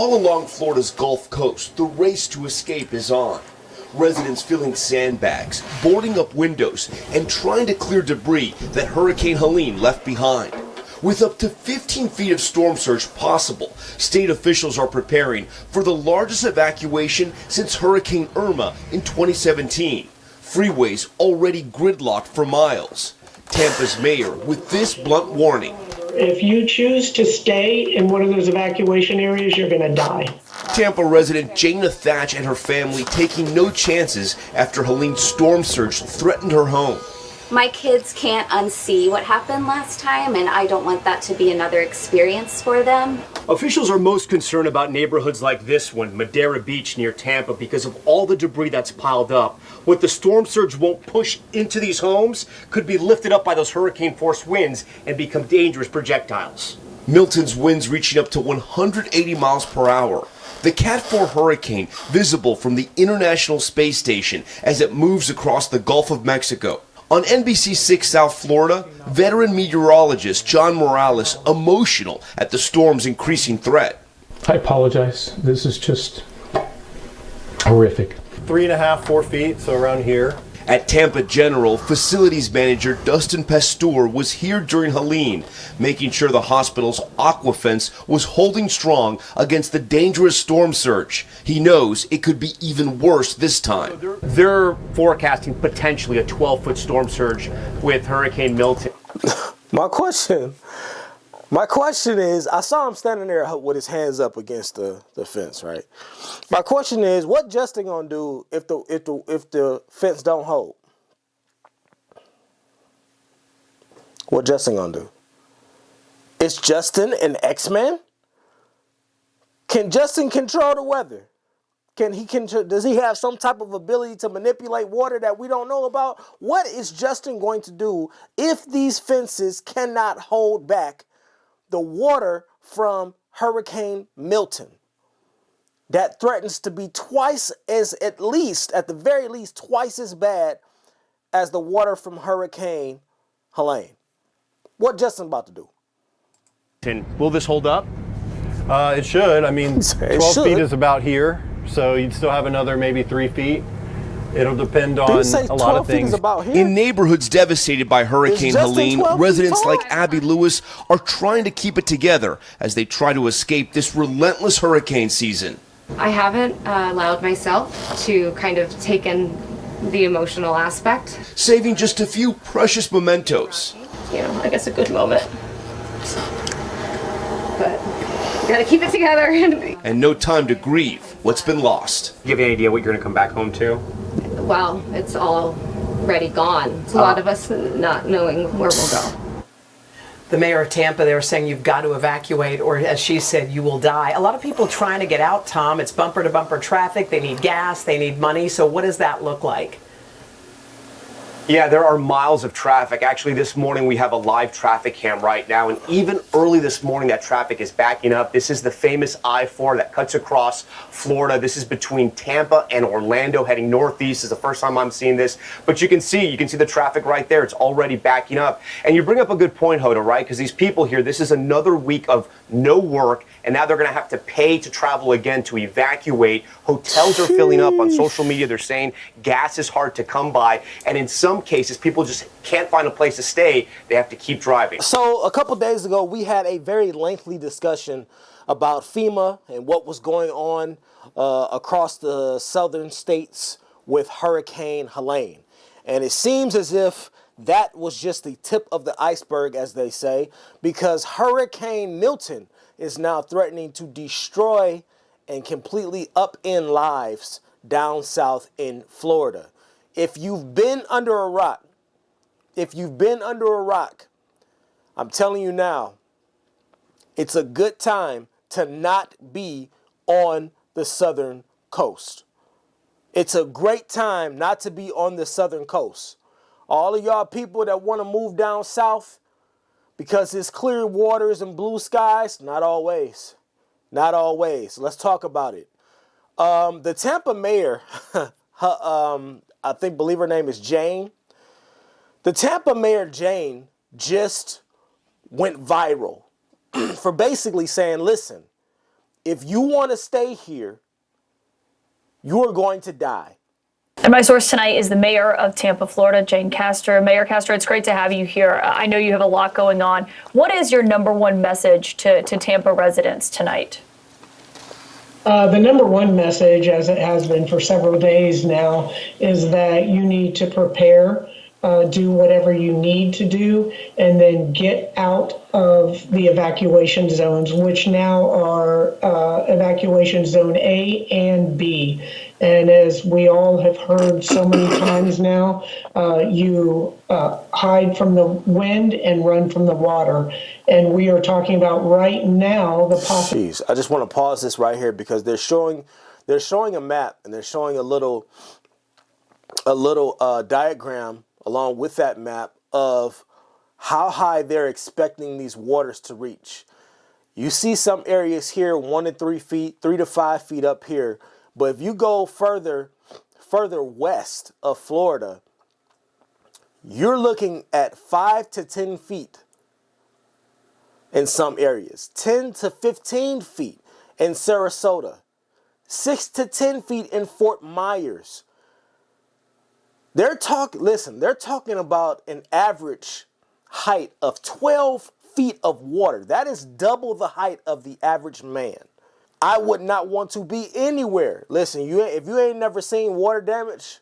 All along Florida's Gulf Coast, the race to escape is on. Residents filling sandbags, boarding up windows, and trying to clear debris that Hurricane Helene left behind. With up to 15 feet of storm surge possible, state officials are preparing for the largest evacuation since Hurricane Irma in 2017. Freeways already gridlocked for miles. Tampa's mayor with this blunt warning. If you choose to stay in one of those evacuation areas, you're going to die. Tampa resident Jana Thatch and her family taking no chances after Helene's storm surge threatened her home. My kids can't unsee what happened last time, and I don't want that to be another experience for them. Officials are most concerned about neighborhoods like this one, Madera Beach near Tampa, because of all the debris that's piled up. What the storm surge won't push into these homes could be lifted up by those hurricane-force winds and become dangerous projectiles. Milton's winds reaching up to 180 miles per hour. The Cat 4 hurricane visible from the International Space Station as it moves across the Gulf of Mexico. On NBC6 South Florida, veteran meteorologist John Morales emotional at the storm's increasing threat. I apologize. This is just horrific. 3.5, 4 feet, so around here. At Tampa General, facilities manager Dustin Pasteur was here during Helene, making sure the hospital's aquafence was holding strong against the dangerous storm surge. He knows it could be even worse this time. They're forecasting potentially a 12-foot storm surge with Hurricane Milton. My question is, I saw him standing there with his hands up against the fence, right? My question is, what Justin gonna do if the fence don't hold? What Justin gonna do? Is Justin an X-Man? Can Justin control the weather? Does he have some type of ability to manipulate water that we don't know about? What is Justin going to do if these fences cannot hold back the water from Hurricane Milton that threatens to be at the very least, twice as bad as the water from Hurricane Helene? What Justin about to do? Will this hold up? It should. I mean, 12 feet is about here, so you'd still have another maybe 3 feet. It'll depend on a lot of things. In neighborhoods devastated by Hurricane Helene, residents like Abby Lewis are trying to keep it together as they try to escape this relentless hurricane season. I haven't allowed myself to kind of take in the emotional aspect. Saving just a few precious mementos. You know, I guess a good moment. But gotta keep it together. And no time to grieve what's been lost. Do you have any idea what you're gonna come back home to? Well, it's already gone. It's a lot of us not knowing where we'll go. The mayor of Tampa, they were saying you've got to evacuate, or as she said, you will die. A lot of people trying to get out, Tom. It's bumper to bumper traffic. They need gas, they need money. So what does that look like? Yeah, there are miles of traffic. Actually, this morning we have a live traffic cam right now, and even early this morning that traffic is backing up. This is the famous I-4 that cuts across Florida. This is between Tampa and Orlando heading northeast. This is the first time I'm seeing this, but you can see the traffic right there. It's already backing up. And you bring up a good point, Hoda, right? Because these people here, this is another week of no work, and now they're going to have to pay to travel again to evacuate. Hotels are filling up. On social media, they're saying gas is hard to come by, and in some cases, people just can't find a place to stay. They have to keep driving. So a couple days ago, we had a very lengthy discussion about FEMA and what was going on across the southern states with Hurricane Helene. And it seems as if that was just the tip of the iceberg, as they say, because Hurricane Milton is now threatening to destroy and completely upend lives down south in Florida. If you've been under a rock, I'm telling you now, it's a good time to not be on the southern coast. It's a great time not to be on the southern coast. All of y'all people that want to move down south because it's clear waters and blue skies, not always. Not always. Let's talk about it. The Tampa mayor, I think, believe her name is Jane. The Tampa mayor, Jane, just went viral for basically saying, listen, if you want to stay here, you are going to die. And my source tonight is the mayor of Tampa, Florida, Jane Castor. Mayor Castor, it's great to have you here. I know you have a lot going on. What is your number one message to Tampa residents tonight? The number one message, as it has been for several days now, is that you need to prepare, do whatever you need to do, and then get out of the evacuation zones, which now are evacuation zone A and B. And as we all have heard so many times now, you hide from the wind and run from the water. And we are talking about right now the possibility. I just want to pause this right here because they're showing a map, and they're showing a little diagram along with that map of how high they're expecting these waters to reach. You see some areas here 1 to 3 feet, 3 to 5 feet up here. But if you go further west of Florida, you're looking at 5 to 10 feet in some areas, 10 to 15 feet in Sarasota, 6 to 10 feet in Fort Myers. They're talking about an average height of 12 feet of water. That is double the height of the average man. I would not want to be anywhere. Listen, if you ain't never seen water damage,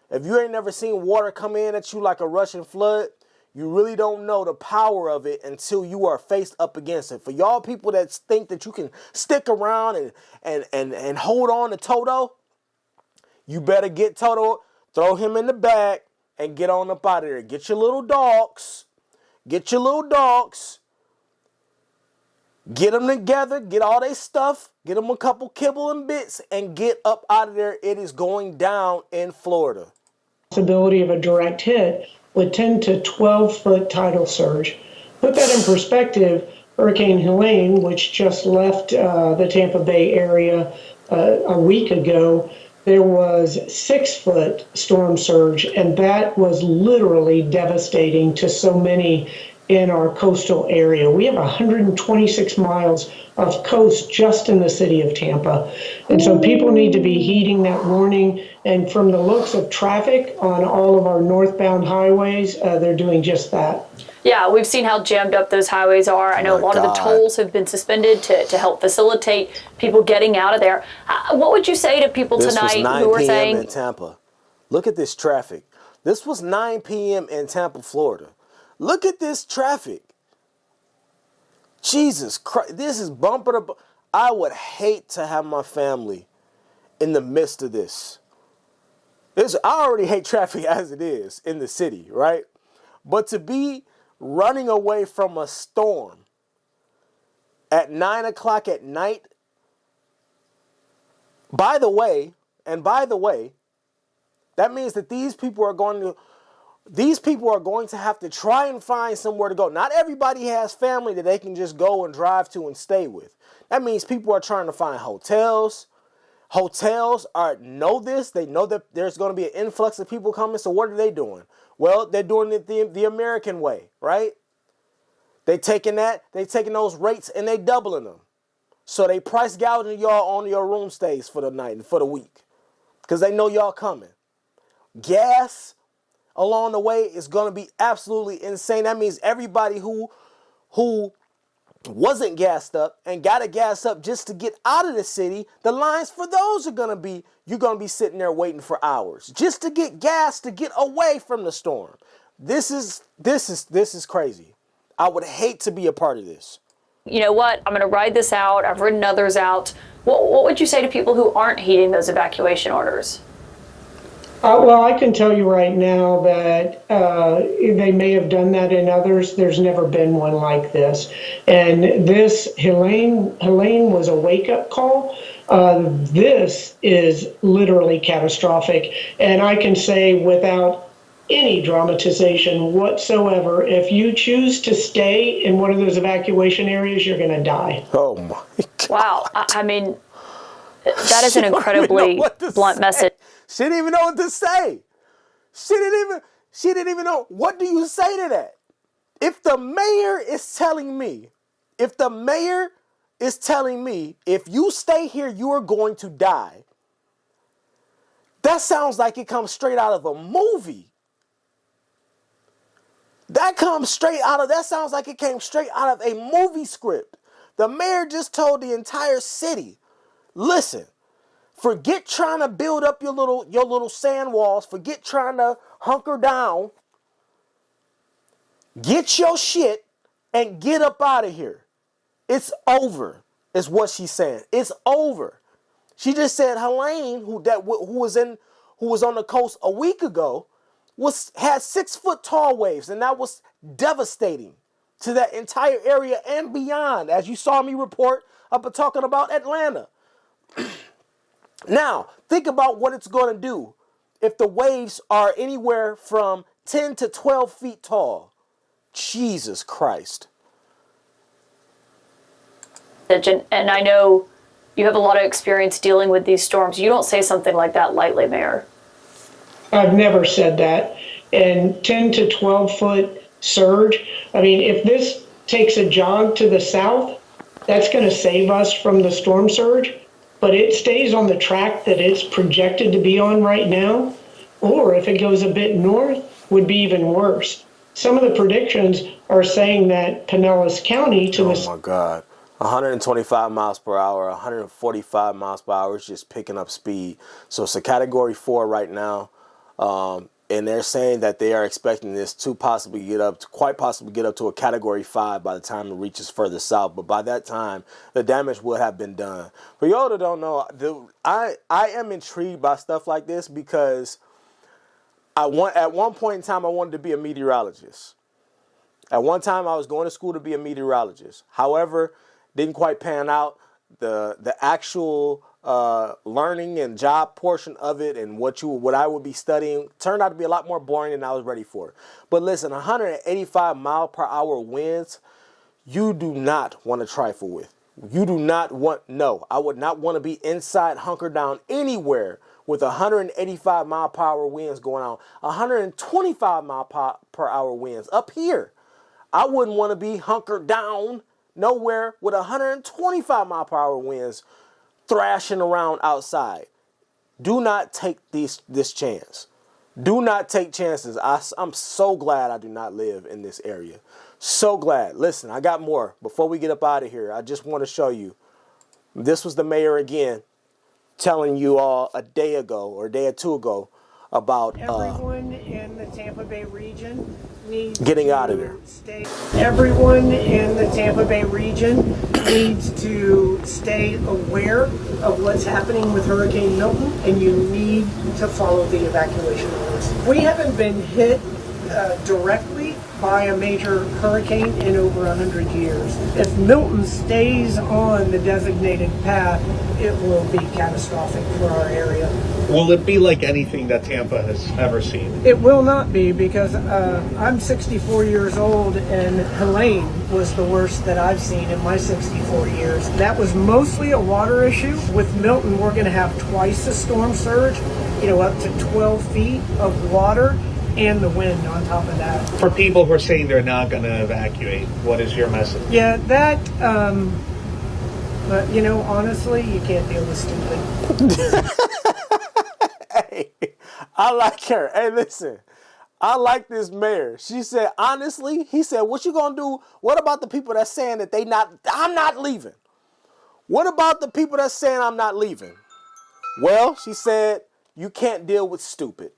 if you ain't never seen water come in at you like a rushing flood, you really don't know the power of it until you are faced up against it. For y'all people that think that you can stick around and hold on to Toto, you better get Toto, throw him in the back, and get on up out of there. Get your little dogs. Get them together, get all their stuff, get them a couple kibble and bits, and get up out of there. It is going down in Florida. Possibility of a direct hit with 10 to 12 foot tidal surge. Put that in perspective, Hurricane Helene, which just left the Tampa Bay area a week ago, there was 6 foot storm surge, and that was literally devastating to so many in our coastal area. We have 126 miles of coast just in the city of Tampa. And so people need to be heeding that warning. And from the looks of traffic on all of our northbound highways, they're doing just that. Yeah, we've seen how jammed up those highways are. I know a lot of the tolls have been suspended to help facilitate people getting out of there. What would you say to people tonight who are saying... This was 9 p.m. in Tampa. Look at this traffic. This was 9 p.m. in Tampa, Florida. Look at this traffic. Jesus Christ. This is bumper to bumper. I would hate to have my family in the midst of this. I already hate traffic as it is in the city, right? But to be running away from a storm at 9 o'clock at night. By the way, that means that these people are going to have to try and find somewhere to go. Not everybody has family that they can just go and drive to and stay with. That means people are trying to find hotels. Hotels know this. They know that there's going to be an influx of people coming. So what are they doing? Well, they're doing it the American way, right? They taking those rates and they doubling them. So they price gouging y'all on your room stays for the night and for the week. Because they know y'all coming. Gas along the way is going to be absolutely insane. That means everybody who wasn't gassed up and got to gas up just to get out of the city, the lines for those you're going to be sitting there waiting for hours just to get gas to get away from the storm. This is crazy. I would hate to be a part of this. You know what? I'm going to ride this out. I've ridden others out. What would you say to people who aren't heeding those evacuation orders? Well, I can tell you right now that they may have done that in others. There's never been one like this. And this, Helene was a wake-up call. This is literally catastrophic. And I can say without any dramatization whatsoever, if you choose to stay in one of those evacuation areas, you're going to die. Oh, my God. Wow. I mean, that is an incredibly blunt message. She didn't even know what to say. She didn't even know. What do you say to that? If the mayor is telling me, if the mayor is telling me if you stay here, you are going to die. That sounds like it comes straight out of a movie. That sounds like it came straight out of a movie script. The mayor just told the entire city, listen, forget trying to build up your little sand walls. Forget trying to hunker down. Get your shit and get up out of here. It's over, is what she's saying. It's over. She just said Helene, who was on the coast a week ago, had 6 foot tall waves, and that was devastating to that entire area and beyond, as you saw me report up talking about Atlanta. Now, think about what it's going to do if the waves are anywhere from 10 to 12 feet tall. Jesus Christ. And I know you have a lot of experience dealing with these storms. You don't say something like that lightly, Mayor. I've never said that. And 10 to 12 foot surge, I mean, if this takes a jog to the south, that's going to save us from the storm surge. But it stays on the track that it's projected to be on right now, or if it goes a bit north, would be even worse. Some of the predictions are saying that Pinellas County to the... Oh my God. 125 miles per hour, 145 miles per hour is just picking up speed. So it's a category 4 right now. And they're saying that they are expecting this to quite possibly get up to a category 5 by the time it reaches further south. But by that time, the damage would have been done. For y'all that don't know, I am intrigued by stuff like this because at one point in time, I wanted to be a meteorologist. At one time, I was going to school to be a meteorologist. However, didn't quite pan out. The actual learning and job portion of it and what I would be studying turned out to be a lot more boring than I was ready for. But listen, 185 mile per hour winds, you do not want to trifle with. I would not want to be inside, hunkered down anywhere with 185 mile per hour winds going on. 125 mile per hour winds up here. I wouldn't want to be hunkered down nowhere with 125 mile per hour winds thrashing around outside. Do not take this chance. Do not take chances. I'm so glad I do not live in this area. So glad. Listen, I got more. Before we get up out of here, I just want to show you. This was the mayor again telling you all a day ago or a day or two ago about Everyone in the Tampa Bay region needs getting out of there. Everyone in the Tampa Bay region needs to stay aware of what's happening with Hurricane Milton, and you need to follow the evacuation orders. We haven't been hit directly by a major hurricane in over 100 years. If Milton stays on the designated path, it will be catastrophic for our area. Will it be like anything that Tampa has ever seen? It will not be, because I'm 64 years old, and Helene was the worst that I've seen in my 64 years. That was mostly a water issue. With Milton, we're going to have twice the storm surge, up to 12 feet of water, and the wind on top of that. For people who are saying they're not going to evacuate, what is your message? Yeah, that, honestly, you can't deal with stupid. Hey, I like her. Hey, listen, I like this mayor. She said, honestly, he said, what you going to do? What about the people that's saying that I'm not leaving? What about the people that's saying I'm not leaving? Well, she said, you can't deal with stupid.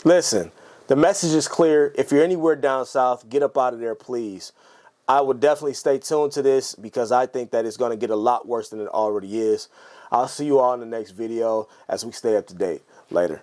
Listen, the message is clear. If you're anywhere down south, get up out of there, please. I would definitely stay tuned to this because I think that it's going to get a lot worse than it already is. I'll see you all in the next video as we stay up to date. Later.